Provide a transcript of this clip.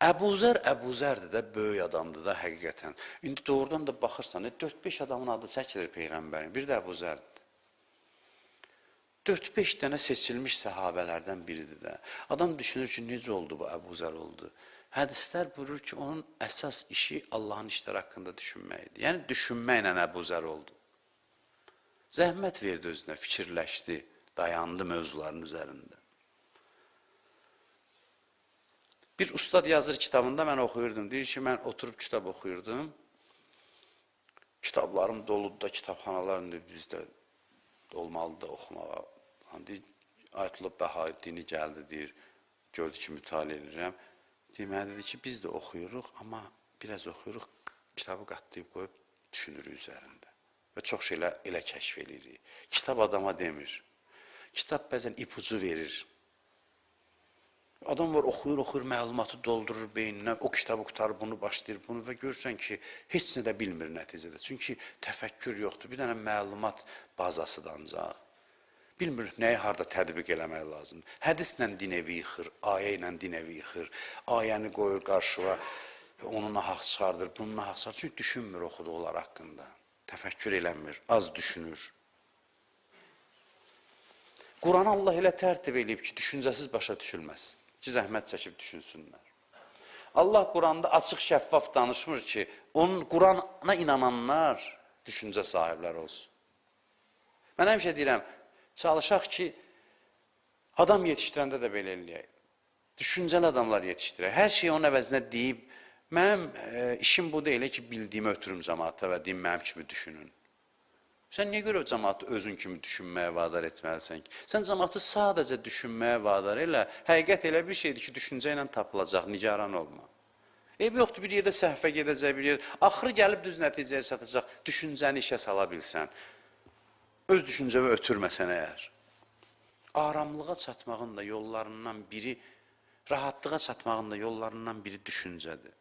Əbuzərdir də, böyük adamdır da həqiqətən. İndi doğrudan da baxırsan, 4-5 adamın adı çəkilir Peyğəmbərin, bir də Əbuzərdir. 4-5 dənə seçilmiş səhabələrdən biridir də. Adam düşünür ki, necə oldu bu Əbuzər oldu? Hədislər buyurur ki, onun əsas işi Allahın işləri haqqında düşünməkdir. Yəni, düşünməklə Əbuzər oldu. Zəhmət verdi özünə, fikirləşdi, dayandı mövzuların üzərində. Bir ustad yazır kitabında, mən oxuyurdum. Deyir ki, mən oturub kitab oxuyurdum. Kitablarım doludur da, kitabxanalar bizdə olmalıdır oxumağa. Ayətullah Bəhaəddini gəldi, deyir, gördü ki, mütaliə edirəm. Deyir, mənə dedi ki, biz də oxuyuruq, amma biraz oxuyuruq, kitabı qatlayıb qoyub düşünürük üzərində. Və çox şeylər elə kəşf edirik. Kitab adama demir. Kitab bəzən ipucu verir. Adam var, oxuyur, məlumatı doldurur beyninə, o kitabı qutarır, bunu başlayır, bunu və görürsən ki, heç nə də bilmir nəticədə. Çünki təfəkkür yoxdur, bir dənə məlumat bazasıdır ancaq. Bilmir, nəyi harada tədbiq eləmək lazımdır. Hədislə din evi yıxır, ayə ilə din evi yıxır, ayəni qoyur qarşıva, onunla haqq çıxardır, bununla haqq çıxardır. Çünki düşünmür oxuduqlar haqqında, təfəkkür eləmir, az düşünür. Quranı Allah elə tərtib eləyib ki, düşüncəsiz başa düşülməz. Ki, zəhmət çəkib düşünsünlər. Allah Quranda açıq, şəffaf danışmır ki, onun Qurana inananlar düşüncə sahibləri olsun. Mən həmişə deyirəm, çalışaq ki, adam yetişdirəndə də belə eləyək. Düşüncəli adamlar yetişdirək. Hər şeyi onun əvəzinə deyib, mənim işim bu deyil ki, bildiyimi ötürüm cəmaata və deyim, mənim kimi düşünün. Sən niyə görə cəmaatı özün kimi düşünməyə vadar etməlisən ki? Sən cəmaatı sadəcə düşünməyə vadar elə, həqiqət elə bir şeydir ki, düşüncə ilə tapılacaq, nigaran olma. Eyb yoxdur, bir yerdə səhvə gedəcək, bir yerdə. Axırı gəlib düz nəticəyə çatacaq, düşüncəni işə sala bilsən. Öz düşüncəvi ötürməsən əgər. Aramlığa çatmağın da yollarından biri, rahatlığa çatmağın da yollarından biri düşüncədir.